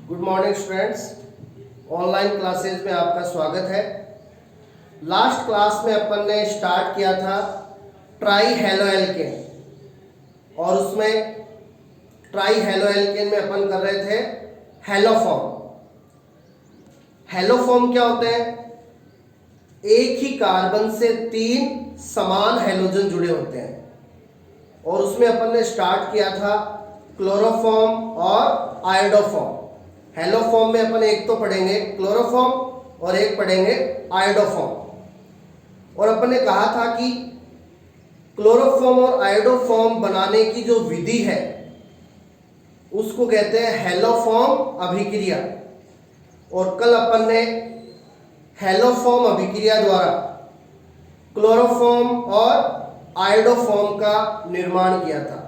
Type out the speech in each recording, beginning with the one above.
Good morning students. Online classes में आपका स्वागत है। लास्ट क्लास में अपन ने स्टार्ट किया था ट्राई हेलो एल्केन और उसमें ट्राई हेलो एल्केन में अपन कर रहे थे हेलोफॉर्म। हेलोफॉर्म क्या होते हैं? एक ही कार्बन से 3 समान हेलोजन जुड़े होते हैं और उसमें अपन ने स्टार्ट किया था क्लोरोफॉर्म और आयोडोफॉर्म। हेलोफॉर्म में अपन एक तो पढ़ेंगे क्लोरोफॉर्म और एक पढ़ेंगे आयोडोफॉर्म। और अपन ने कहा था कि क्लोरोफॉर्म और आयोडोफॉर्म बनाने की जो विधि है उसको कहते हैं हेलोफॉर्म अभिक्रिया। और कल अपन ने हेलोफॉर्म अभिक्रिया द्वारा क्लोरोफॉर्म और आयोडोफॉर्म का निर्माण किया था।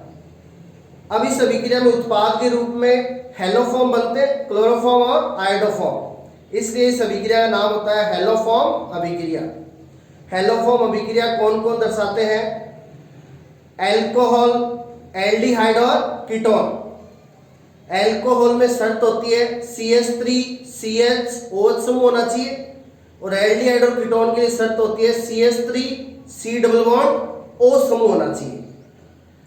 अब इस अभिक्रिया में उत्पाद के रूप में हेलोफॉर्म बनते हैं, क्लोरोफॉर्म और आयोडोफॉर्म। इसलिए इस अभिक्रिया का नाम होता है हेलोफॉर्म अभिक्रिया। हेलोफॉर्म अभिक्रिया कौन कौन दर्शाते हैं? एल्कोहल, एल्डिहाइड और कीटोन। एल्कोहल में शर्त होती है CH3CH समूह होना चाहिए और एल्डिहाइड और कीटोन के लिए शर्त होती है CH3C डबल बॉन्ड O समूह होना चाहिए।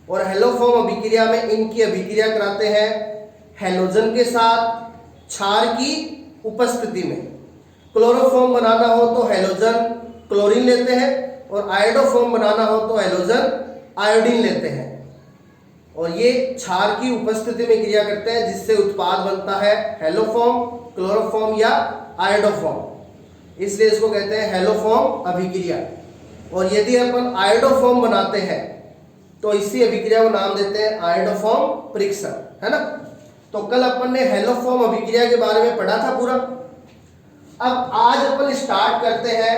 और हेलोफॉर्म अभिक्रिया में इनकी अभिक्रिया कराते हैं हेलोजन के साथ क्षार की उपस्थिति में। क्लोरोफॉर्म बनाना हो तो हेलोजन क्लोरीन लेते हैं और आयोडोफॉर्म बनाना हो तो हेलोजन आयोडीन लेते हैं और ये क्षार की उपस्थिति में क्रिया करते हैं जिससे उत्पाद बनता है हेलोफॉर्म, क्लोरोफॉर्म या आयोडोफॉर्म। इसलिए इसको कहते हैं हेलोफॉर्म अभिक्रिया। और यदि अपन आयोडोफॉर्म बनाते हैं तो इसी अभिक्रिया को नाम देते हैं आयोडोफॉर्म परीक्षण, है ना। तो कल अपन ने हेलोफॉर्म अभिक्रिया के बारे में पढ़ा था पूरा। अब आज अपन स्टार्ट करते हैं।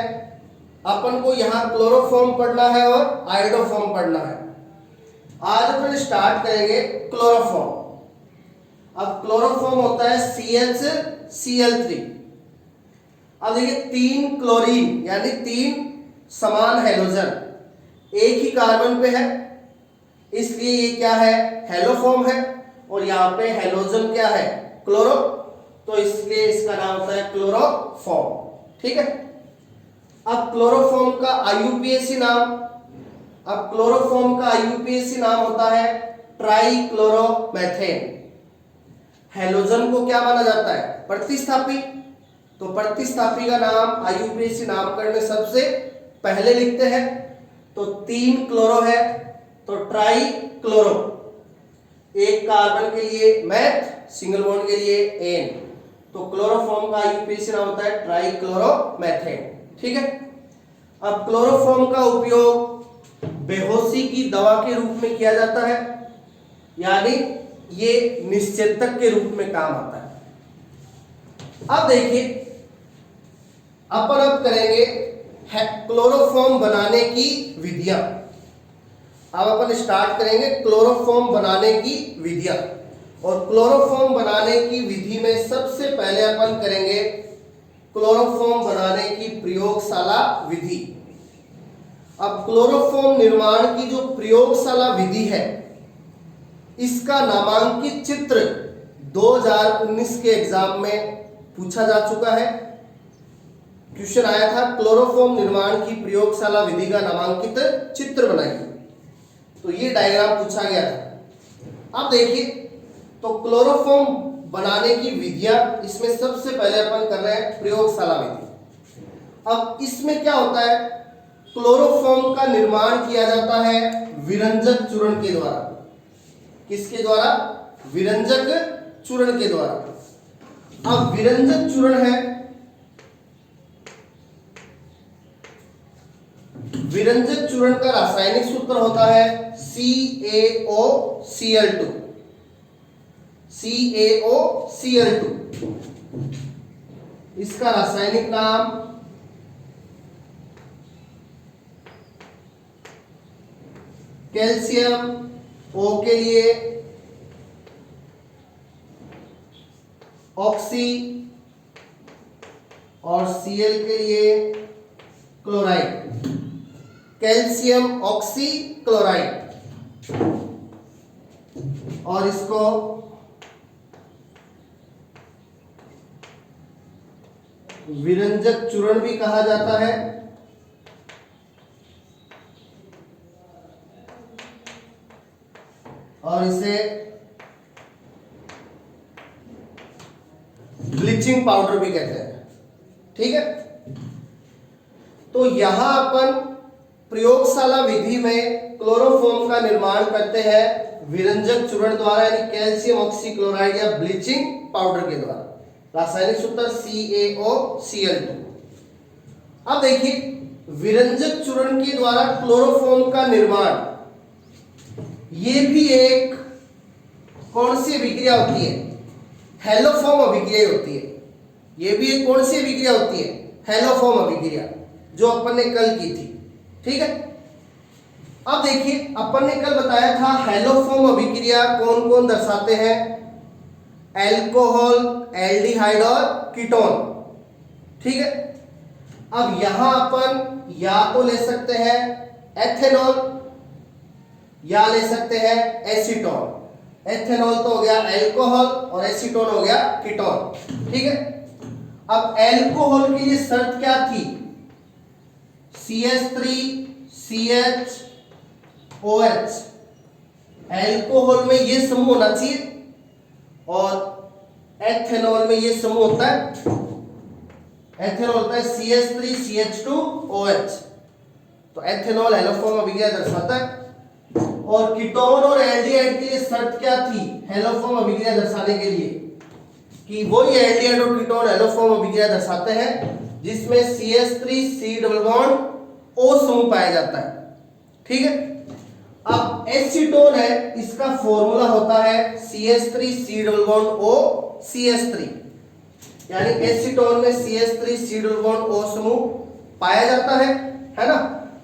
अपन को यहाँ क्लोरोफॉर्म पढ़ना है और आयोडोफॉर्म पढ़ना है। आज अपन स्टार्ट करेंगे क्लोरोफॉर्म। अब क्लोरोफॉर्म होता है CHCl3। अब देखिए 3 क्लोरीन यानी 3 समान हेलोजन एक ही कार्बन पे है, इसलिए ये क्या है? हेलोफॉर्म है। और यहाँ पे हेलोजन क्या है? क्लोरो, तो इसलिए इसका नाम होता है क्लोरोफॉर्म। ठीक है। अब क्लोरोफॉर्म का IUPAC नाम, अब क्लोरोफॉर्म का IUPAC नाम होता है ट्राइक्लोरोमेथेन। हेलोजन को क्या माना जाता है? प्रतिस्थापी। तो प्रतिस्थापी का नाम IUPAC नामकरण में सबसे पहले लिखते हैं। तो 3 क्लोरो है तो ट्राई क्लोरो, एक कार्बन के लिए मैथ, सिंगल बॉन्ड के लिए एन। तो क्लोरोफॉर्म का IUPAC नाम होता है ट्राइक्लोरोमेथेन। ठीक है। अब क्लोरोफॉर्म का उपयोग बेहोशी की दवा के रूप में किया जाता है, यानी ये निश्चेतक के रूप में काम आता है। अब देखिए अपन अब करेंगे क्लोरोफॉर्म बनाने की विधियां। अब अपन स्टार्ट करेंगे क्लोरोफॉर्म बनाने की विधियां। और क्लोरोफॉर्म बनाने की विधि में सबसे पहले अपन करेंगे क्लोरोफॉर्म बनाने की प्रयोगशाला विधि। अब क्लोरोफॉर्म निर्माण की जो प्रयोगशाला विधि है इसका नामांकित चित्र 2019 के एग्जाम में पूछा जा चुका है। क्वेश्चन आया था क्लोरोफॉर्म निर्माण की प्रयोगशाला विधि का नामांकित चित्र बनाइए, तो ये डायग्राम पूछा गया था। अब देखिए तो क्लोरोफॉर्म बनाने की विधियां, इसमें सबसे पहले अपन कर रहे हैं प्रयोगशाला विधि। अब इसमें क्या होता है? क्लोरोफॉर्म का निर्माण किया जाता है विरंजक चूर्ण के द्वारा। किसके द्वारा? विरंजक चूर्ण के द्वारा। अब विरंजक चूर्ण है, विरंजक चूर्ण का रासायनिक सूत्र होता है CaOCl2। CaOCl2 इसका रासायनिक नाम कैल्शियम, O के लिए ऑक्सी और Cl के लिए क्लोराइड। Calcium oxy chloride. और इसको विरंजक चूर्ण भी कहा जाता है। और इसे ब्लीचिंग पाउडर भी कहते हैं। ठीक है, तो यहां अपन प्रयोगशाला विधि में क्लोरोफॉर्म का निर्माण करते हैं विरंजक चूर्ण द्वारा, यानी कैल्शियम ऑक्सीक्लोराइड या ब्लीचिंग पाउडर के द्वारा। रासायनिक सूत्र CaOCl2। अब देखिए, विरंजक चूर्ण के द्वारा क्लोरोफॉर्म का निर्माण, ये भी एक कौन सी अभिक्रिया होती है? हेलोफॉर्म अभिक्रिया होती है। ये भी एक कौन सी अभिक्रिया होती है? हेलोफॉर्म अभिक्रिया, जो अपन ने कल की थी। ठीक है, अब देखिए, अपन ने कल बताया था हेलोफॉर्म अभिक्रिया कौन कौन दर्शाते हैं? एल्कोहल, एल्डिहाइड और कीटोन। ठीक है, अब यहां अपन या तो ले सकते हैं एथेनॉल या ले सकते हैं एसीटोन। एथेनॉल तो हो गया एल्कोहल और एसीटोन हो गया कीटोन। ठीक है, अब एल्कोहल के लिए शर्त क्या थी? CH3CHOH। एल्कोहल में ये समूह होना चाहिए और एथेनॉल में ये समूह होता है, एथेनॉल होता है CH3CH2OH। तो एथेनॉल हेलोफॉर्म अभिक्रिया दर्शाता है। और कीटोन और एल्डिहाइड के लिए शर्त क्या थी हेलोफॉर्म अभिक्रिया दर्शाने के लिए? कि वही एल्डिहाइड और कीटोन हेलोफॉर्म अभिक्रिया दर्शाते हैं जिसमें CH3C डबल बॉन्ड O समूह पाया जाता है। ठीक है, अब एसीटोन है, इसका फॉर्मूला होता है CH3C double bond O CH3, यानी एसीटोन में CH3C डबल बॉन्ड O समूह पाया जाता है ना?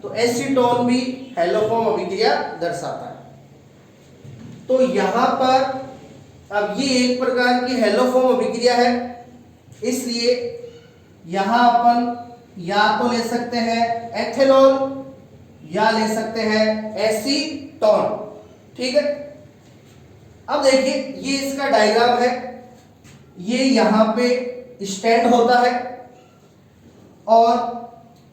तो एसीटोन भी हेलोफॉर्म अभिक्रिया दर्शाता है। तो यहां पर अब ये एक प्रकार की हेलोफॉर्म अभिक्रिया है, इसलिए यहां अपन या तो ले सकते हैं एथेनॉल या ले सकते हैं एसीटोन। ठीक है, अब देखिए, ये इसका डायग्राम है। ये यहां पे स्टैंड होता है और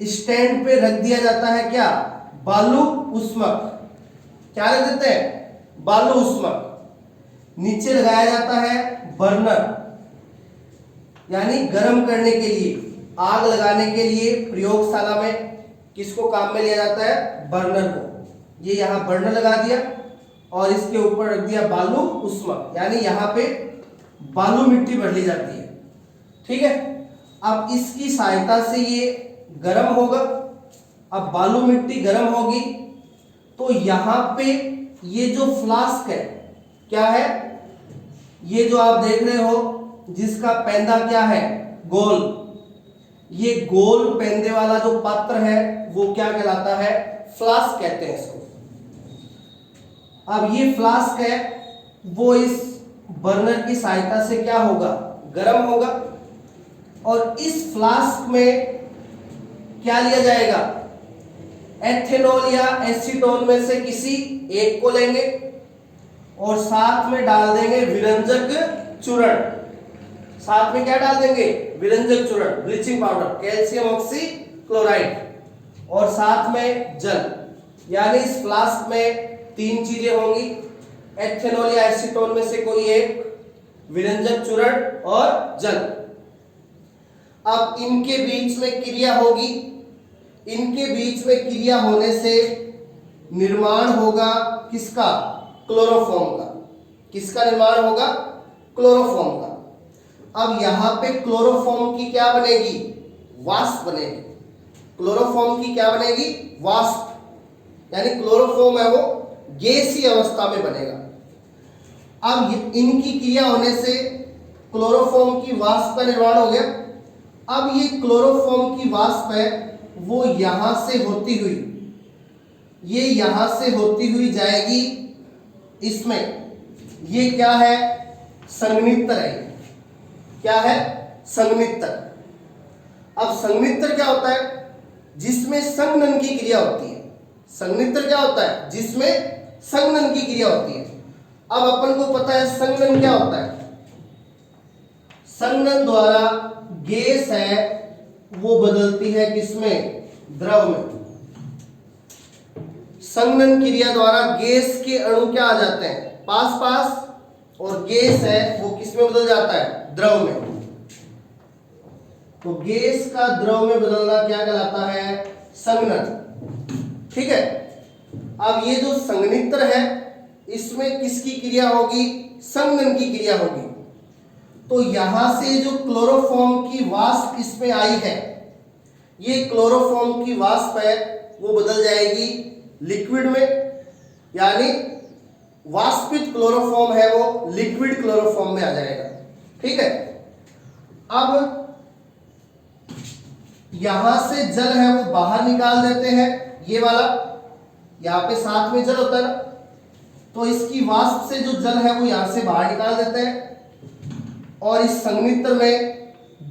स्टैंड पे रख दिया जाता है क्या? बालू उष्मक। क्या रख देते हैं? बालू उष्मक। नीचे लगाया जाता है बर्नर, यानी गर्म करने के लिए, आग लगाने के लिए प्रयोगशाला में किसको काम में लिया जाता है? बर्नर को। ये यहां बर्नर लगा दिया और इसके ऊपर रख दिया बालू उष्मक, यानी यहां पे बालू मिट्टी भर ली जाती है। ठीक है, अब इसकी सहायता से ये गर्म होगा। अब बालू मिट्टी गर्म होगी तो यहां पे ये जो फ्लास्क है, क्या है? ये जो आप देख रहे हो जिसका पैंदा क्या है? गोल। ये गोल पैंदे वाला जो पात्र है वो क्या कहलाता है? फ्लास्क कहते हैं इसको। अब ये फ्लास्क है, वो इस बर्नर की सहायता से क्या होगा? गर्म होगा। और इस फ्लास्क में क्या लिया जाएगा? एथेनॉल या एसीटोन में से किसी एक को लेंगे और साथ में डाल देंगे विरंजक चूर्ण। साथ में क्या डाल देंगे? विरंजक चूर्ण, ब्लीचिंग पाउडर, कैल्शियम ऑक्सीक्लोराइड और साथ में जल। यानी इस फ्लास्क में तीन चीजें होंगी, एथेनॉल या एसीटोन में से कोई एक, विरंजक चूर्ण और जल। अब इनके बीच में क्रिया होगी। इनके बीच में क्रिया होने से निर्माण होगा किसका? क्लोरोफॉर्म का। किसका निर्माण होगा? क्लोरोफॉर्म का। अब यहां पे क्लोरोफॉर्म की क्या बनेगी? वाष्प बनेगी। क्लोरोफॉर्म की क्या बनेगी? वाष्प, यानी क्लोरोफॉर्म है वो गैसीय अवस्था में बनेगा। अब इनकी क्रिया होने से क्लोरोफॉर्म की वाष्प का निर्माण हो गया। अब ये क्लोरोफॉर्म की वाष्प है वो यहां से होती हुई, ये यहां से होती हुई जाएगी इसमें। ये क्या है? संघनित्र है। क्या है? संघनित्र। अब संघनित्र क्या होता है? जिसमें संघनन की क्रिया होती है। संघनित्र क्या होता है? जिसमें संघनन की क्रिया होती है। अब अपन को पता है संघनन क्या होता है। संघनन द्वारा गैस है वो बदलती है किसमें? द्रव में। संघनन क्रिया द्वारा गैस के अणु क्या आ जाते हैं? पास पास, और गैस है वो किसमें बदल जाता है? द्रव में। तो गैस का द्रव में बदलना क्या कहलाता है? संघनन। ठीक है। अब ये जो संघनित्र है इसमें किसकी क्रिया होगी? संघनन की क्रिया होगी। तो यहां से जो क्लोरोफॉर्म की वाष्प इसमें आई है, ये क्लोरोफॉर्म की वाष्प है वो बदल जाएगी लिक्विड में, यानी वाष्पित क्लोरोफॉर्म है वो लिक्विड क्लोरोफॉर्म में आ जाएगा। ठीक है। अब यहां से जल है वो बाहर निकाल देते हैं, ये वाला, यहां पे साथ में जल होता है ना, तो इसकी वाष्प से जो जल है वो यहां से बाहर निकाल देते हैं, और इस संघनित्र में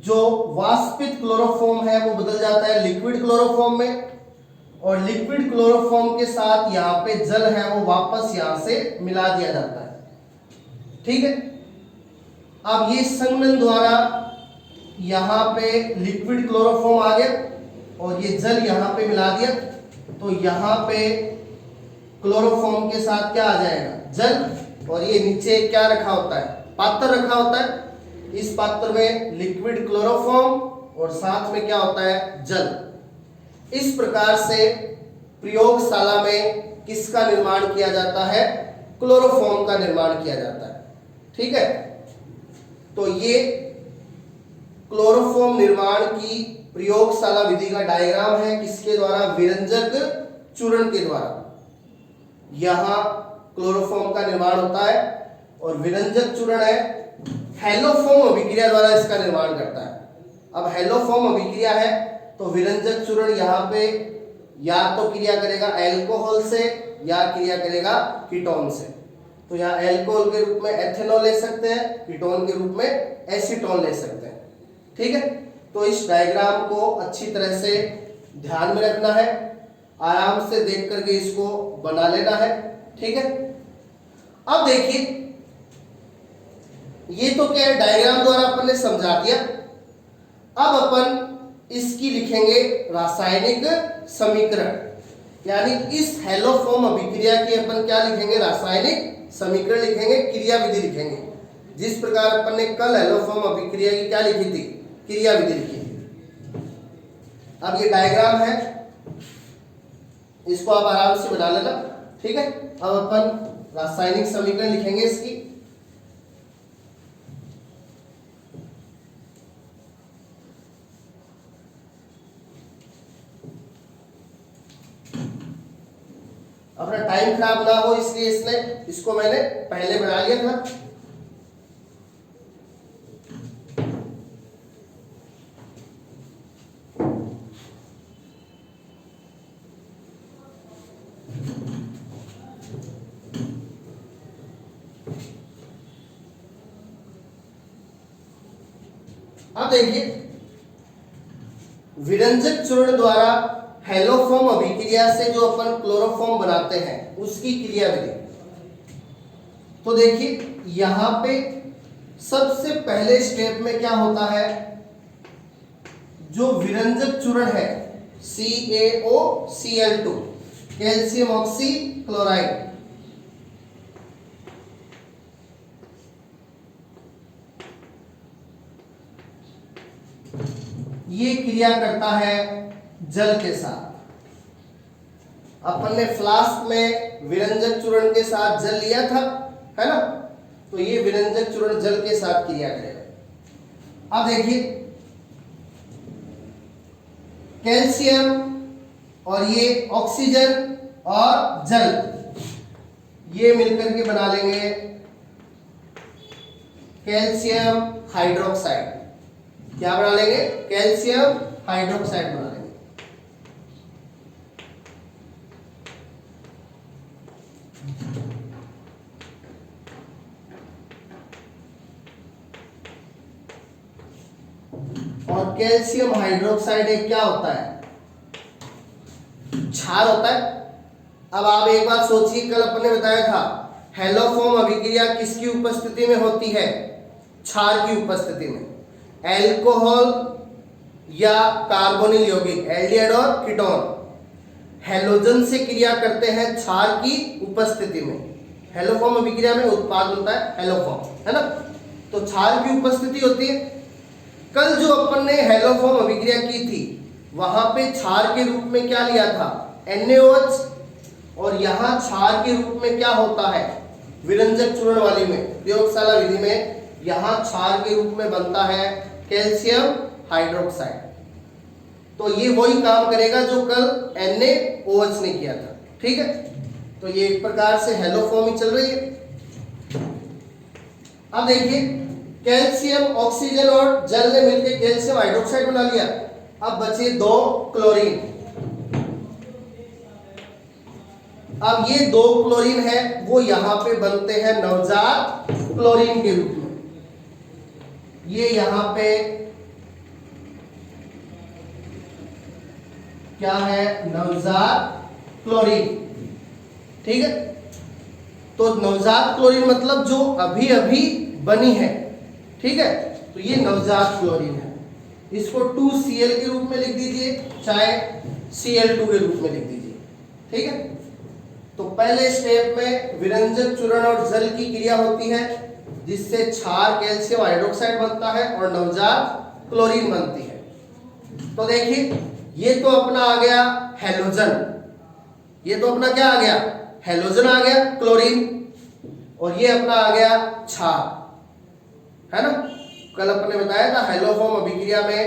जो वाष्पित क्लोरोफॉर्म है वो बदल जाता है लिक्विड क्लोरोफॉर्म में, और लिक्विड क्लोरोफॉर्म के साथ यहाँ पे जल है वो वापस यहाँ से मिला दिया जाता है। ठीक है। अब ये संघनन द्वारा यहाँ पे लिक्विड क्लोरोफॉर्म आ गया और ये जल यहाँ पे मिला दिया, तो यहाँ पे क्लोरोफॉर्म के साथ क्या आ जाएगा? जल। और ये नीचे क्या रखा होता है? पात्र रखा होता है। इस पात्र में लिक्विड क्लोरोफॉर्म और साथ में क्या होता है? जल। इस प्रकार से प्रयोगशाला में किसका निर्माण किया जाता है? क्लोरोफॉर्म का निर्माण किया जाता है। ठीक है। तो ये क्लोरोफॉर्म निर्माण की प्रयोगशाला विधि का डायग्राम है, किसके द्वारा? विरंजक चूर्ण के द्वारा। यहां क्लोरोफॉर्म का निर्माण होता है और विरंजक चूर्ण है हेलोफॉर्म अभिक्रिया द्वारा इसका निर्माण करता है। अब हेलोफॉर्म अभिक्रिया है तो विरंजक चूर्ण यहाँ पे या तो क्रिया करेगा अल्कोहल से या क्रिया करेगा कीटोन से। तो यहाँ अल्कोहल के रूप में एथेनॉल ले सकते हैं, कीटोन के रूप में एसीटोन ले सकते हैं। ठीक है। तो इस डायग्राम को अच्छी तरह से ध्यान में रखना है, आराम से देख करके इसको बना लेना है। ठीक है। अब देखिए, ये तो क्या है? डायग्राम द्वारा अपन ने समझा दिया। अब अपन इसकी लिखेंगे रासायनिक समीकरण, यानी इस हेलोफॉर्म अभिक्रिया की अपन क्या लिखेंगे? रासायनिक समीकरण लिखेंगे, क्रिया विधि लिखेंगे। जिस प्रकार अपन ने कल हेलोफॉर्म अभिक्रिया की क्या लिखी थी? क्रिया विधि लिखी थी। अब ये डायग्राम है, इसको आप आराम से बना लेना। ठीक है। अब अपन रासायनिक समीकरण लिखेंगे इसकी। अपना टाइम खराब ना हो इसलिए इसको मैंने पहले बना लिया था। अब देखिए, विरंजक चूर्ण द्वारा हेलोफॉर्म अभिक्रिया से जो अपन क्लोरोफॉर्म बनाते हैं उसकी क्रिया विधि। तो देखिए, यहां पे सबसे पहले स्टेप में क्या होता है? जो विरंजक चूर्ण है CaOCl2, कैल्शियम ऑक्सी क्लोराइड, ये क्रिया करता है जल के साथ। अपन ने फ्लास्क में विरंजक चूर्ण के साथ जल लिया था, है ना? तो ये विरंजक चूर्ण जल के साथ क्रिया करेगा। अब देखिए, कैल्शियम और ये ऑक्सीजन और जल, ये मिलकर के बना लेंगे कैल्शियम हाइड्रोक्साइड। क्या बना लेंगे? कैल्शियम हाइड्रोक्साइड बना लेंगे। और कैल्शियम हाइड्रोक्साइड एक क्या होता है? क्षार होता है। अब आप एक बात सोचिए, कल अपन ने बताया था हेलोफॉर्म अभिक्रिया किसकी उपस्थिति में होती है? क्षार की उपस्थिति में। अल्कोहल या कार्बोनिल यौगिक एल्डिहाइड और कीटोन हैलोजन से क्रिया करते हैं क्षार की उपस्थिति में। हैलोफॉर्म अभिक्रिया में उत्पाद होता है हैलोफॉर्म, है ना। तो क्षार की उपस्थिति होती है। कल जो अपन ने हैलोफॉर्म अभिक्रिया की थी वहां पे क्षार के रूप में क्या लिया था, NaOH, और यहाँ क्षार के रूप में क्या होता है विरंजक चूर्ण वाली में, प्रयोगशाला विधि में यहाँ क्षार के रूप में बनता है कैल्शियम हाइड्रोक्साइड। तो ये वही काम करेगा जो कल NaOH ने किया था, ठीक है। तो ये एक प्रकार से हैलोफॉर्म ही चल रही है। अब देखिए कैल्शियम ऑक्सीजन और जल ने मिलकर कैल्शियम हाइड्रोक्साइड बना लिया। अब बचे 2 क्लोरीन। अब ये 2 क्लोरीन है वो यहां पे बनते हैं नवजात क्लोरीन के रूप में। ये यहां पे क्या है, नवजात क्लोरीन, ठीक है। तो नवजात क्लोरीन मतलब जो अभी अभी बनी है, ठीक है। तो ये नवजात क्लोरीन है। इसको 2Cl के रूप में लिख दीजिए, चाहे Cl2 के रूप में लिख दीजिए, ठीक है। तो पहले स्टेप में विरंजक चूर्ण और जल की क्रिया होती है जिससे क्षार कैल्शियम हाइड्रोक्साइड बनता है और नवजात क्लोरीन बनती है। तो देखिए ये तो अपना आ गया हैलोजन, ये तो अपना क्या आ गया, हैलोजन आ गया क्लोरीन, और ये अपना आ गया क्षार, है ना। कल अपन ने बताया था हैलोफॉर्म अभिक्रिया में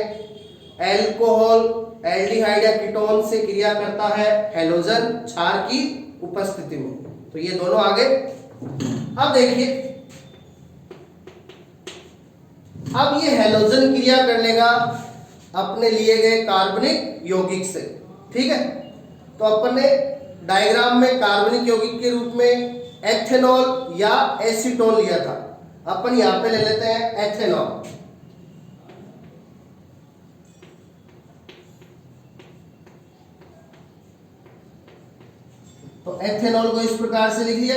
एल्कोहल एल्डिहाइड या कीटोन से क्रिया करता है हैलोजन क्षार की उपस्थिति में। तो ये दोनों आ गए। अब देखिए अब ये हैलोजन क्रिया कर लेगा अपने लिए गए कार्बनिक यौगिक से, ठीक है। तो अपन ने डायग्राम में कार्बनिक यौगिक के रूप में एथेनॉल या एसीटोन लिया था। अपन यहां पे ले लेते हैं एथेनॉल। तो एथेनॉल को इस प्रकार से लिख लिया।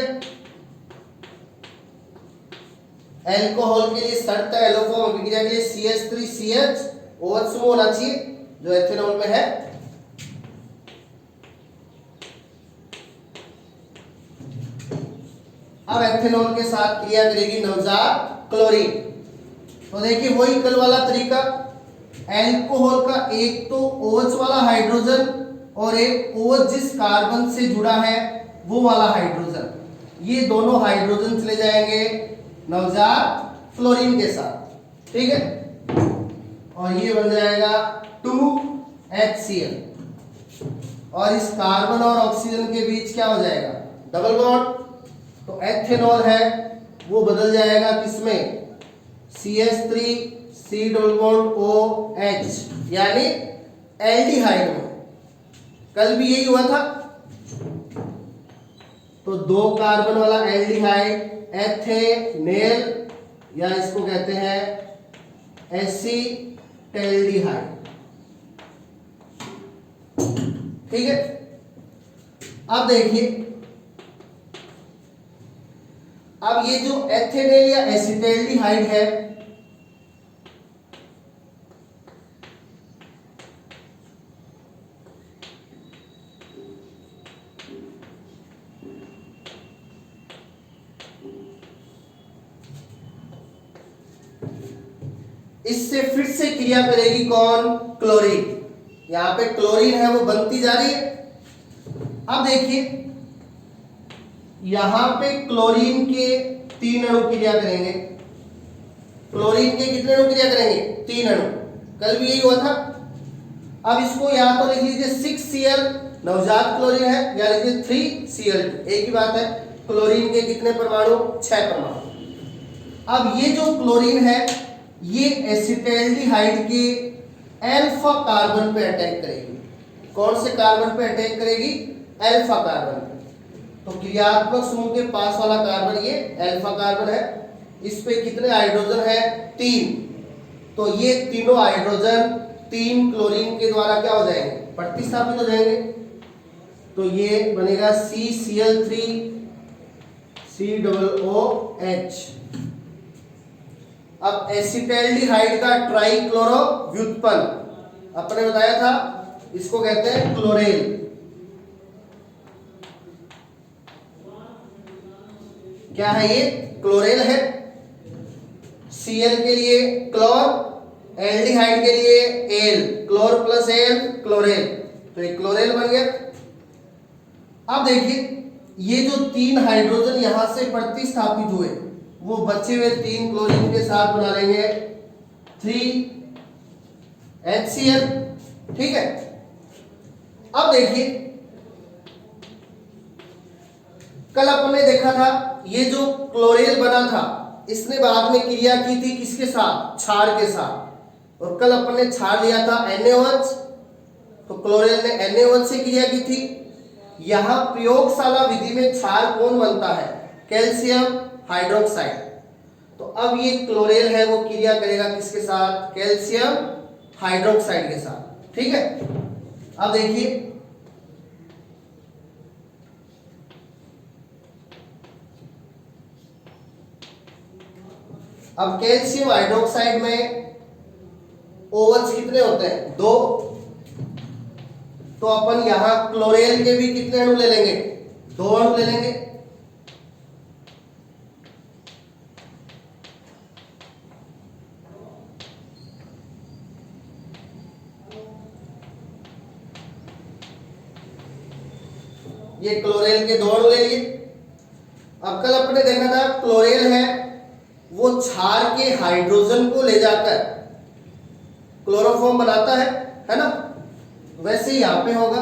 एल्कोहल के लिए शर्त है एलोफॉर्म अभिक्रिया के लिए CH3CH समूह होना चाहिए जो एथेनॉल में है। अब एथेनॉल के साथ क्रिया करेगी नवजात क्लोरीन। तो देखिए वही कल वाला तरीका, एल्कोहल का एक तो OH वाला हाइड्रोजन और एक OH जिस कार्बन से जुड़ा है वो वाला हाइड्रोजन, ये दोनों हाइड्रोजन चले जाएंगे नवजात फ्लोरीन के साथ, ठीक है। और ये बन जाएगा 2HCl, और इस कार्बन और ऑक्सीजन के बीच क्या हो जाएगा, डबल बॉन्ड। तो एथेनॉल है वो बदल जाएगा किसमें, CH3 डबल बॉन्ड OH, यानी एल्डिहाइड में। कल भी यही हुआ था। तो 2 कार्बन वाला एल्डिहाइड एथेनेल, या इसको कहते हैं एसीटैल्डिहाइड, ठीक है। अब देखिए अब ये जो एथेनेल या एसीटैल्डिहाइड है इससे फिर से क्रिया करेगी कौन, क्लोरीन। यहां पे क्लोरीन है वो बनती जा रही है। अब देखिए यहां पे क्लोरीन के 3 अणु क्रिया करेंगे। क्लोरीन के कितने अणु क्रिया करेंगे, 3 अणु। कल भी यही हुआ था। अब इसको या तो लिख लीजिए 6Cl नवजात क्लोरीन है, या लीजिए 3Cl2, एक ही बात है। क्लोरीन के कितने परमाणु, 6 परमाणु। अब ये जो क्लोरीन है ये एसिटैल्डिहाइड के अल्फा कार्बन पे अटैक करेगी। कौन से कार्बन पे अटैक करेगी, अल्फा कार्बन पे। तो क्रियात्मक समूह के पास वाला कार्बन ये अल्फा कार्बन है। इस पे कितने हाइड्रोजन है, 3। तो ये तीनों हाइड्रोजन 3 क्लोरीन के द्वारा क्या हो जाएंगे, प्रतिस्थापित हो जाएंगे। तो ये बनेगा CCl3 COOH। अब एसिटैल्डिहाइड का ट्राइक्लोरो व्युत्पन्न अपने बताया था, इसको कहते हैं क्लोरेल। क्या है ये? क्लोरेल है। Cl के लिए क्लोर, एल्डिहाइड के लिए एल, क्लोर प्लस एल क्लोरेल, तो ये क्लोरेल बन गया। अब देखिए ये जो 3 हाइड्रोजन यहां से प्रतिस्थापित हुए वो बचे हुए 3 क्लोरीन के साथ बना लेंगे 3HCl। ठीक है। अब देखिए कल अपने देखा था ये जो क्लोरेल बना था इसने बाद में क्रिया की थी किसके साथ? क्षार के साथ। और कल अपन ने क्षार लिया था NaOH, तो क्लोरेल ने NaOH से क्रिया की थी। यहां प्रयोगशाला विधि में क्षार कौन बनता है? Calcium hydroxide. तो अब ये क्लोरेल है वो क्रिया करेगा किसके साथ? कैल्शियम हाइड्रोक्साइड के साथ। ठीक है। अब देखिए अब कैल्शियम हाइड्रोक्साइड में OH कितने होते हैं? 2। तो अपन यहां क्लोरेल के भी कितने अणु ले लेंगे? 2 अणु ले लेंगे। ये क्लोरेल के 2 अणु ले लिए। अब कल अपने देखा था क्लोरेल है वो क्षार के हाइड्रोजन को ले जाकर क्लोरोफॉर्म बनाता है ना? वैसे ही यहां पे होगा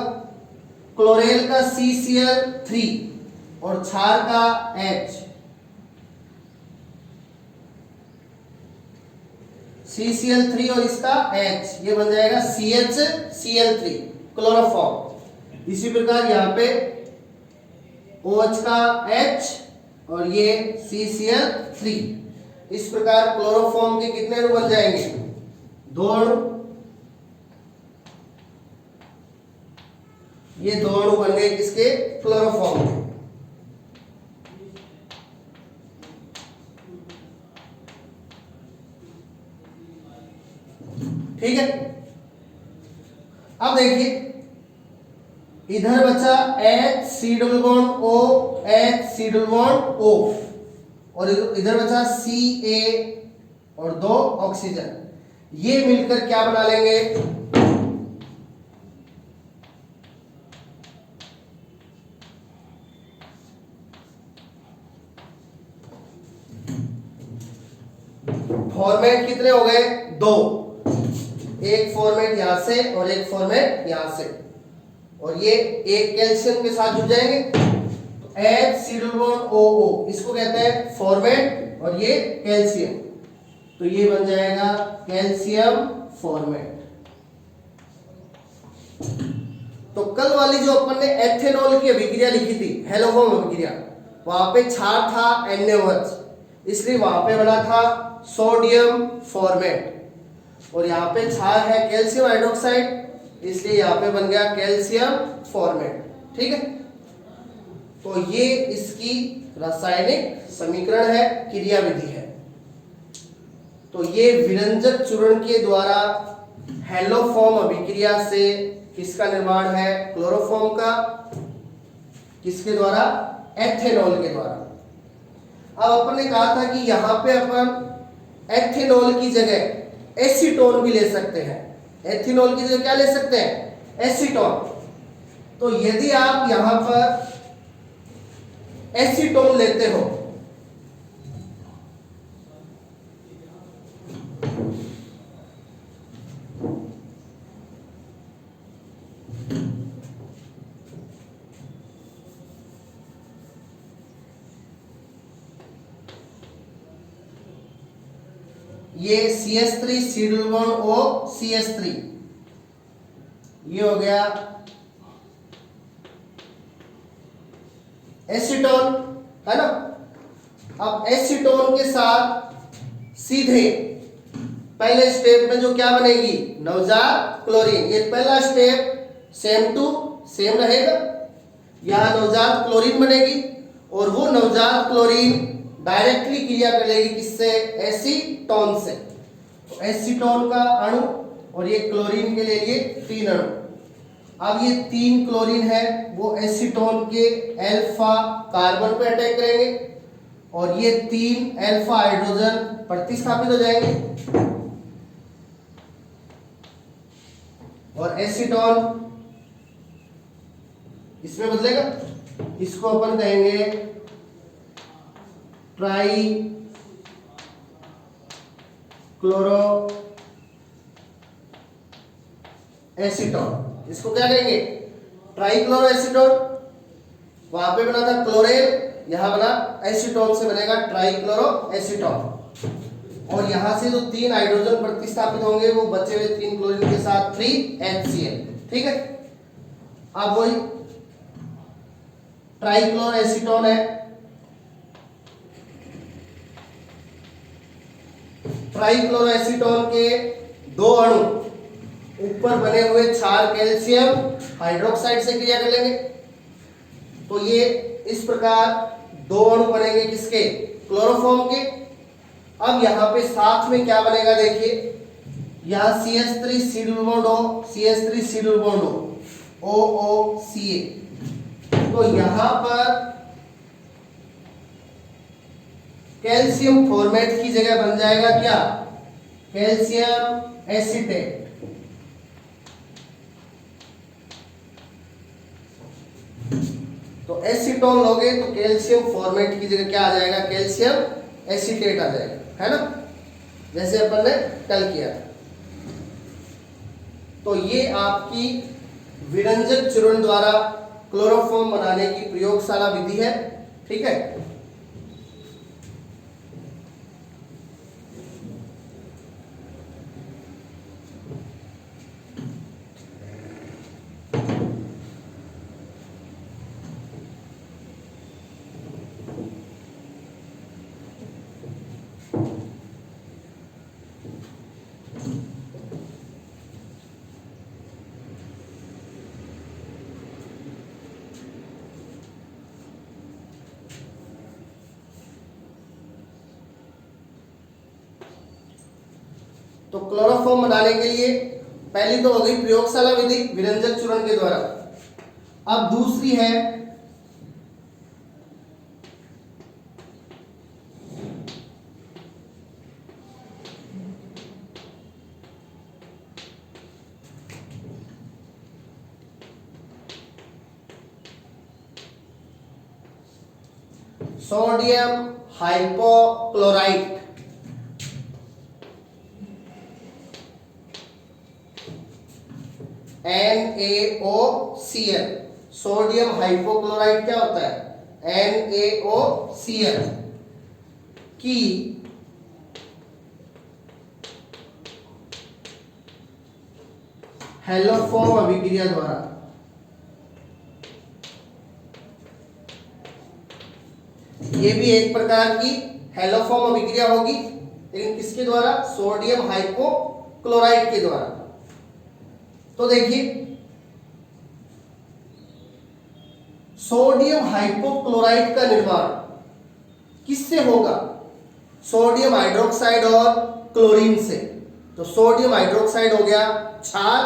क्लोरेल का CCl3 और क्षार का H, CCl3 और इसका H, ये बन जाएगा CHCl3 क्लोरोफॉर्म। इसी प्रकार यहाँ पे OH का H और ये CCl3, इस प्रकार क्लोरोफॉर्म के कितने अणु बन जाएंगे? 2 अणु। ये 2 अणु बन गए किसके? क्लोरोफॉर्म के। ठीक है। अब देखिए इधर बचा H double bond O, H double bond O, और इधर बचा Ca और 2 ऑक्सीजन। ये मिलकर क्या बना लेंगे? फॉर्मेट कितने हो गए? 2। एक फॉर्मेट यहां से और एक फॉर्मेट यहां से, और ये एक कैल्शियम के साथ जुड़ जाएंगे। तो HCOO इसको कहते हैं फॉर्मेट और ये कैल्शियम, तो ये बन जाएगा कैल्शियम फॉर्मेट। तो कल वाली जो अपन ने एथेनॉल की अभिक्रिया लिखी थी, हेलोफॉर्म अभिक्रिया, वहां पे क्षार था NaOH, इसलिए वहां पे बना था सोडियम फॉर्मेट, और यहाँ पे क्षार है कैल्शियम हाइड्रोक्साइड, इसलिए यहाँ पे बन गया कैल्शियम फॉर्मेट। ठीक है। तो ये इसकी रासायनिक समीकरण है, क्रिया विधि है। तो ये विरंजक चूर्ण के द्वारा हेलोफॉर्म अभिक्रिया से किसका निर्माण है? क्लोरोफॉर्म का। किसके द्वारा? एथेनॉल के द्वारा। अब अपन ने कहा था कि यहां पे अपन एथेनॉल की जगह एसीटोन भी ले सकते हैं। एथेनॉल की जगह क्या ले सकते हैं? एसीटोन। तो यदि आप यहां पर एसीटोन लेते हो ये CH3 C double bond O CH3, ये हो गया एसीटोन, है ना। अब एसीटोन के साथ सीधे पहले स्टेप में जो क्या बनेगी? नवजात क्लोरीन। ये पहला स्टेप सेम टू सेम रहेगा, यहां नवजात क्लोरीन बनेगी, और वो नवजात क्लोरीन डायरेक्टली क्रिया करेगी किससे? एसीटोन से। तो एसीटोन का अणु और ये क्लोरीन के ले लिए 3 अणु। अब ये 3 क्लोरीन है वो एसीटोन के अल्फा कार्बन पे अटैक करेंगे और ये 3 अल्फा हाइड्रोजन प्रतिस्थापित हो जाएंगे और एसीटोन इसमें बदलेगा। इसको अपन कहेंगे ट्राई क्लोरो एसीटोन। इसको क्या कहेंगे? Trichloro acetone. वहां पे बना था क्लोरेन, यहां बना एसीटोन से बनेगा ट्राइक्लोरो एसीटोन। और यहां से जो 3 हाइड्रोजन प्रतिस्थापित होंगे वो बचे हुए 3 क्लोरीन के साथ 3HCl। ठीक है। अब वही ट्राइक्लोरो एसीटोन है। ट्राइक्लोरो एसीटोन के 2 अणु ऊपर बने हुए क्षार कैल्शियम हाइड्रोक्साइड से क्रिया कर लेंगे तो ये इस प्रकार 2 अणु बनेंगे किसके? क्लोरोफॉर्म के। अब यहाँ पे साथ में क्या बनेगा देखिए, यहाँ CH3 C double bond O, CH3 C double bond O, OOCA। तो यहाँ पर कैल्शियम फॉर्मेट की जगह बन जाएगा क्या? Calcium acetate. तो एसीटोन लोगे तो कैल्शियम फॉर्मेट की जगह क्या आ जाएगा? कैल्शियम एसीटेट आ जाएगा, है ना, जैसे अपन ने कल किया। तो ये आपकी विरंजक चूर्ण द्वारा क्लोरोफॉर्म बनाने की प्रयोगशाला विधि है। ठीक है। तो क्लोरोफॉर्म बनाने के लिए पहली तो हो गई प्रयोगशाला विधि विरंजक चूर्ण के द्वारा। अब दूसरी है sodium hypochlorite. NaOCl। Sodium hypochlorite क्या होता है? NaOCl की हैलोफॉर्म अभिक्रिया द्वारा ये भी एक प्रकार की हैलोफॉर्म अभिक्रिया होगी, लेकिन किसके द्वारा? सोडियम हाइपोक्लोराइट के द्वारा। तो देखिए सोडियम हाइपोक्लोराइट का निर्माण किससे होगा? सोडियम हाइड्रोक्साइड और क्लोरीन से। तो सोडियम हाइड्रोक्साइड हो गया क्षार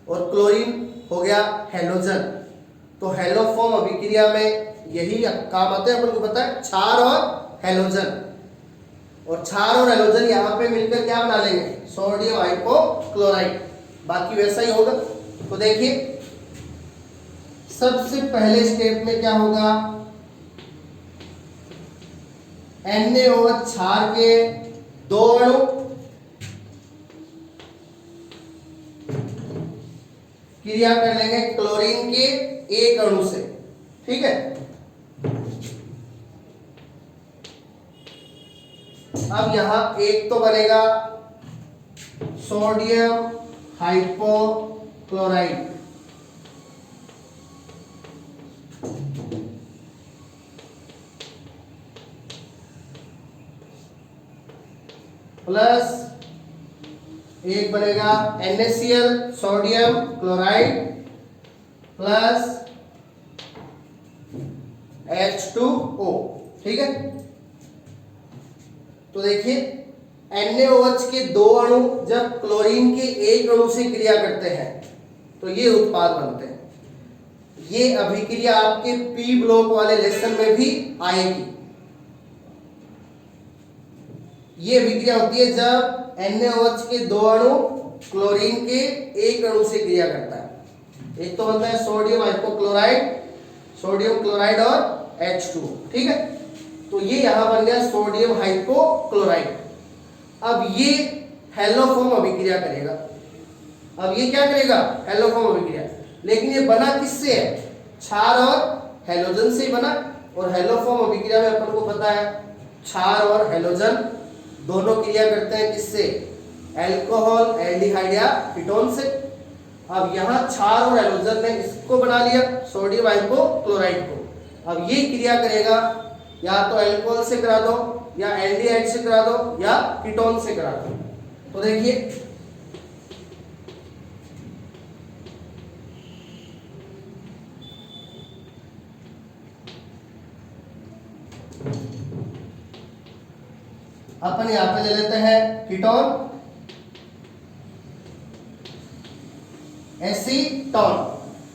और क्लोरीन हो गया हैलोजन। तो हैलोफॉर्म अभिक्रिया में यही काम आते हैं, अपन को पता है, क्षार और हैलोजन। और क्षार और हैलोजन यहाँ पे मिलकर क्या बना लेंगे? Sodium hypochlorite. बाकी वैसा ही होगा। तो देखिए सबसे पहले स्टेप में क्या होगा? NaOH क्षार के 2 अणु क्रिया कर लेंगे क्लोरीन के 1 अणु से। ठीक है। अब यहां एक तो बनेगा सोडियम हाइपोक्लोराइट प्लस एक बनेगा NaCl sodium chloride plus H2O। ठीक है। तो देखिए NaOH के दो अणु जब क्लोरीन के एक अणु से क्रिया करते हैं तो ये उत्पाद बनते हैं। ये अभिक्रिया आपके पी ब्लॉक वाले लेसन में भी आएगी। ये अभिक्रिया होती है जब NaOH के दो अणु क्लोरीन के एक अणु से क्रिया करता है। एक तो बनता है सोडियम हाइपोक्लोराइड, सोडियम क्लोराइड और H2, ठीक है। तो ये यहां बन गया सोडियम हाइपोक्लोराइड। अब ये हेलोफॉर्म अभिक्रिया करेगा। अब ये क्या करेगा? हेलोफॉर्म अभिक्रिया। लेकिन ये बना किससे है? क्षार और हेलोजन से ही बना। और हेलोफॉर्म अभिक्रिया में अपन को पता है क्षार और हेलोजन दोनों क्रिया करते हैं किससे? अल्कोहल, एल्डिहाइड या कीटोन से। अब यहाँ क्षार और हेलोजन ने इसको बना लिया सोडियम हाइपोक्लोराइड को। अब ये क्रिया करेगा या तो अल्कोहल से करा दो या एल्डिहाइड से करा दो या कीटोन से करा दो। तो देखिए अपन यहां पे ले लेते हैं कीटोन, एसीटोन,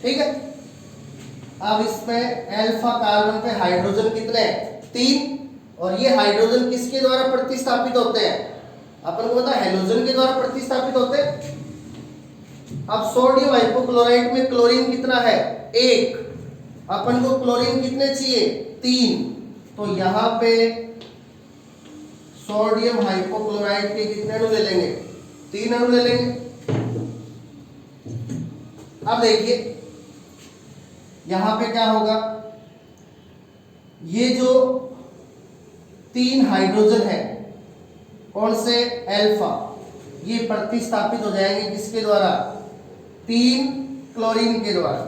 ठीक है। अब इसमें अल्फा कार्बन पे हाइड्रोजन कितने हैं? 3। और ये हाइड्रोजन किसके द्वारा प्रतिस्थापित होते हैं? अपन को पता है हेलोजन के द्वारा प्रतिस्थापित होते हैं। अब सोडियम हाइपोक्लोराइड में क्लोरीन कितना है? 1। अपन को क्लोरीन कितने चाहिए? 3। तो यहां पे सोडियम हाइपोक्लोराइड के कितने अणु ले लेंगे? 3 अणु ले लेंगे। अब देखिए यहां पे क्या होगा? ये जो 3 हाइड्रोजन है कौन से? अल्फा, ये प्रतिस्थापित हो जाएंगे किसके द्वारा? 3 क्लोरीन के द्वारा।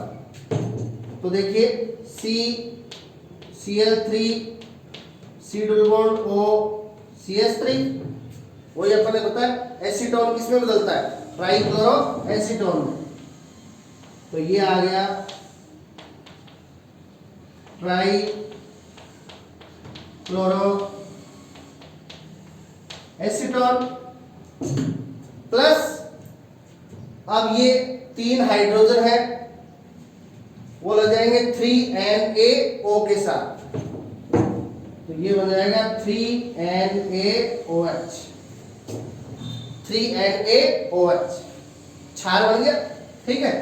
तो देखिए Cl3 C double bond O CH3, वही अपन ने पता है। एसीटोन किसमें बदलता है? ट्राइक्लोरो एसीटोन में। तो ये आ गया ट्राई क्लोरो एसीटोन प्लस अब ये 3 हाइड्रोजन है वो लग जाएंगे 3NaO के साथ। तो ये बन जाएगा 3NaOH, 3NaOH क्षार बन गया, ठीक है।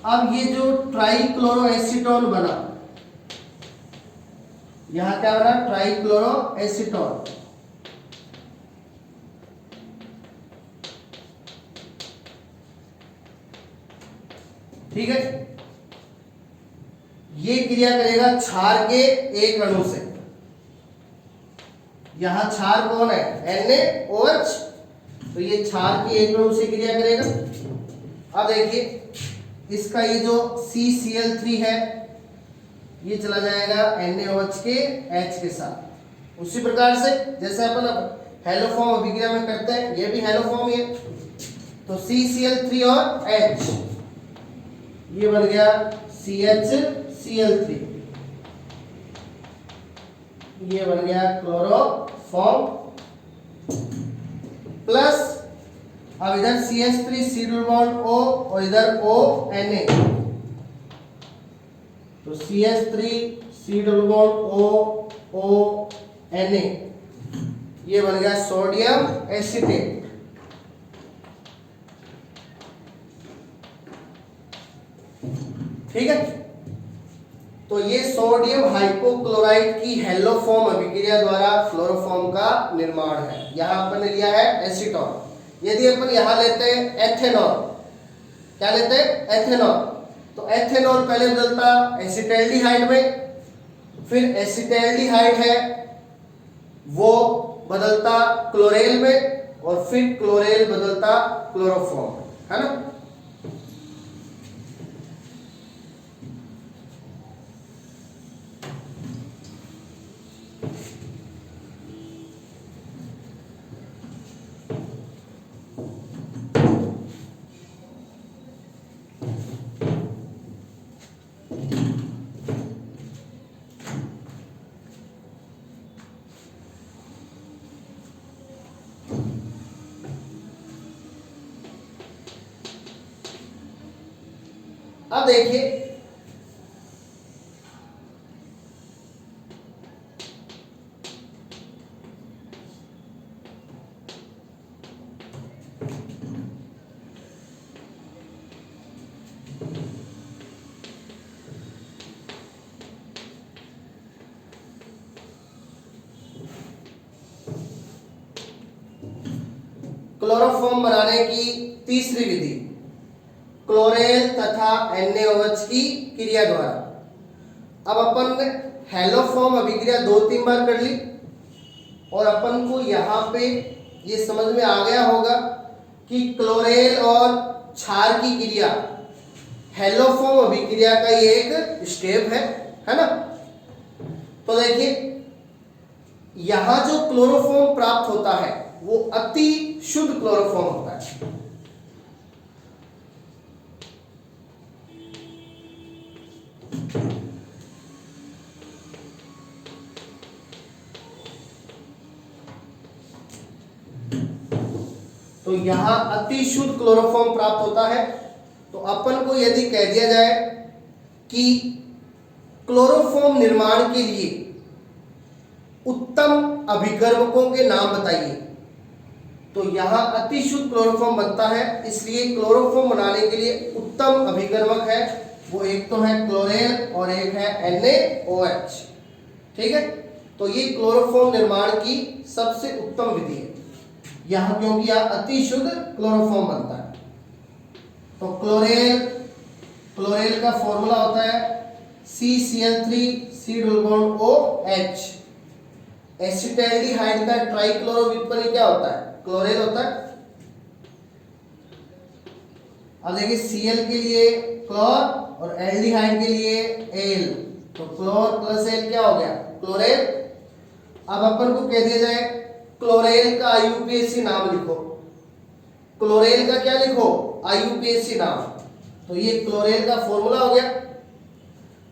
अब ये जो ट्राइक्लोरो एसीटोन बना, यहां क्या बना? Trichloro acetone. ठीक है। ये क्रिया करेगा क्षार के एक अणु से। यहां क्षार कौन है? NaOH। तो ये क्षार के एक अणु से क्रिया करेगा। अब देखिए इसका ये जो CCl3 है ये चला जाएगा NaOH के H के साथ। उसी प्रकार से जैसे अपन हेलोफॉर्म अभिक्रिया में करते हैं, ये भी हेलोफॉर्म ही है। तो CCl3 और H, ये बन गया CHCl3, ये बन गया क्लोरोफॉर्म प्लस अब इधर CH3 C double bond O और इधर ONA, तो CH3 C double bond ONA, ये बन गया सोडियम एसीटेट। ठीक है। तो ये सोडियम हाइपोक्लोराइड की हेलोफॉर्म अभिक्रिया द्वारा फ्लोरोफॉर्म का निर्माण है। यहां अपन ने लिया है एसीटोन। यदि अपन यहां लेते हैं एथेनॉल, क्या लेते हैं? एथेनॉल। तो एथेनॉल पहले बदलता एसिटैल्डिहाइड में, फिर एसिटैल्डिहाइड है वो बदलता क्लोरेल में, और फिर क्लोरेल बदलता क्लोरोफॉर्म, है ना। अब देखिए क्लोरोफॉर्म बनाने की तीसरी विधि, क्लोरेल तथा NaOH की क्रिया द्वारा। अब अपन ने हेलोफॉर्म अभिक्रिया 2-3 बार कर ली और अपन को यहाँ पे ये समझ में आ गया होगा कि क्लोरेल और क्षार की क्रिया हेलोफॉर्म अभिक्रिया का ये एक स्टेप है ना। तो देखिए यहाँ जो क्लोरोफॉर्म प्राप्त होता है वो अति शुद्ध क्लोरोफॉर्म होता है। तो यहां अति शुद्ध क्लोरोफॉर्म प्राप्त होता है। तो अपन को यदि कह दिया जाए कि क्लोरोफॉर्म निर्माण के लिए उत्तम अभिकर्मकों के नाम बताइए, तो यहां अति शुद्ध क्लोरोफॉर्म बनता है। इसलिए क्लोरोफॉर्म बनाने के लिए उत्तम अभिकर्मक है वो एक तो है क्लोरेल और एक है NaOH। ठीक है, तो ये क्लोरोफॉर्म निर्माण की सबसे उत्तम विधि है यहां, क्योंकि यहां अति शुद्ध क्लोरोफॉर्म बनता है। तो क्लोरेल का फॉर्मूला होता है CCl3 COOH। एसिटाल्डिहाइड का ट्राइक्लोरो व्युत्पन्न क्या होता है? क्लोरेल होता है। अब देखिए Cl के लिए क्लोर और एल्डिहाइड के लिए एल, तो क्लोर प्लस एल क्या हो गया? क्लोरेल। अब अपन को कह दिया जाए क्लोरेल का IUPAC नाम लिखो, क्लोरेल का क्या लिखो? IUPAC नाम। तो ये क्लोरेल का फॉर्मूला हो गया।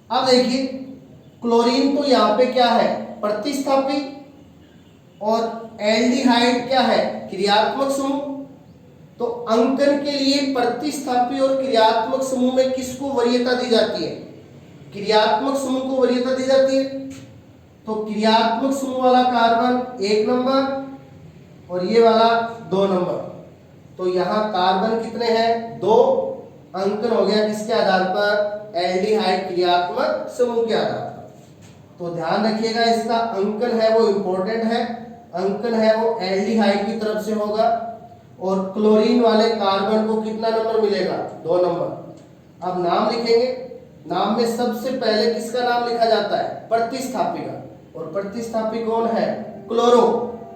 अब देखिए क्लोरीन तो यहाँ पे क्या है? प्रतिस्थापी, और एल्डिहाइड क्या है? क्रियात्मक समूह। तो अंकन के लिए प्रतिस्थापी और क्रियात्मक समूह में किसको वरीयता दी जाती है? क्रियात्मक समूह को वरीयता दी जाती है। तो क्रियात्मक समूह वाला कार्बन 1 नंबर और ये वाला 2 नंबर। तो यहाँ कार्बन कितने हैं? 2। अंकन हो गया किसके आधार पर? एल्डिहाइड क्रियात्मक समूह के आधार पर। तो ध्यान रखिएगा इसका अंकन है वो इंपॉर्टेंट है, अंकन है वो एल्डिहाइड की तरफ से होगा। और क्लोरीन वाले कार्बन को कितना नंबर मिलेगा? 2 नंबर। अब नाम लिखेंगे, नाम में सबसे पहले किसका नाम लिखा जाता है? प्रतिस्थापी का। और प्रतिस्थापी कौन है? क्लोरो।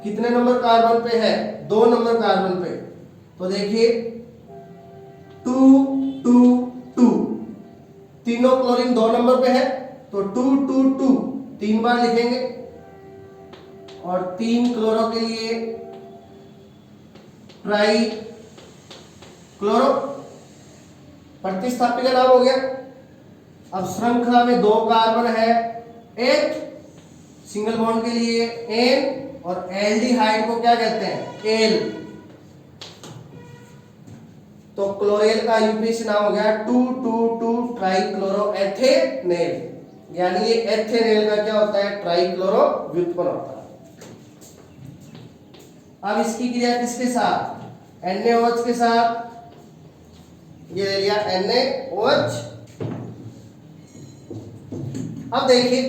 कितने नंबर कार्बन पे है? 2 नंबर कार्बन पे। तो देखिए 2 2 2, तीनों क्लोरीन 2 नंबर पे है, तो 2 2 2 3 बार लिखेंगे। और 3 क्लोरो के लिए ट्राई क्लोरो, प्रतिस्थापी का नाम हो गया। अब श्रृंखला में 2 कार्बन है, एक सिंगल बॉन्ड के लिए N और एल्डिहाइड को क्या कहते हैं? L। तो क्लोरेल का IUPAC नाम हो गया 2,2,2 ट्राइक्लोरोएथेनेल, यानी ये एथेनेल का क्या होता है? ट्राइक्लोरो व्युत्पन्न होता है। अब इसकी क्रिया किसके साथ? NaOH के साथ। ये ले लिया NaOH। अब देखिए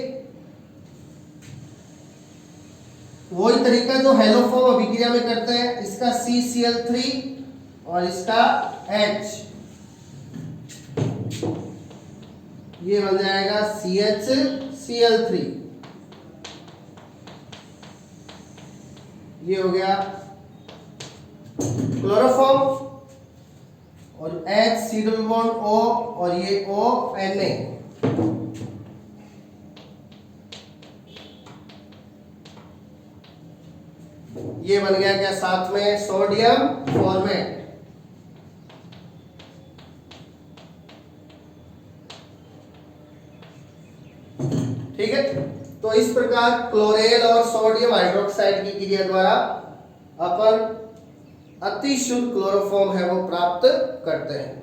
वही तरीका जो हेलोफॉर्म अभिक्रिया में करते हैं, इसका CCl3 और इसका H, ये बन जाएगा CHCl3। ये हो गया क्लोरोफॉर्म और H C double bond O और ये O Na। ये बन गया क्या? साथ में सोडियम फॉर्मेट। ठीक है, तो इस प्रकार क्लोरेल और सोडियम हाइड्रोक्साइड की क्रिया द्वारा अपन अति शुद्ध क्लोरोफॉर्म है वो प्राप्त करते हैं।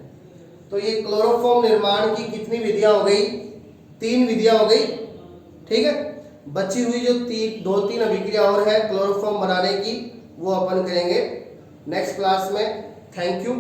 तो ये क्लोरोफॉर्म निर्माण की कितनी विधियां हो गई? 3 विधियां हो गई। ठीक है, बची हुई जो 2-3 अभिक्रिया और है क्लोरोफॉर्म बनाने की, वो अपन करेंगे नेक्स्ट क्लास में। Thank you.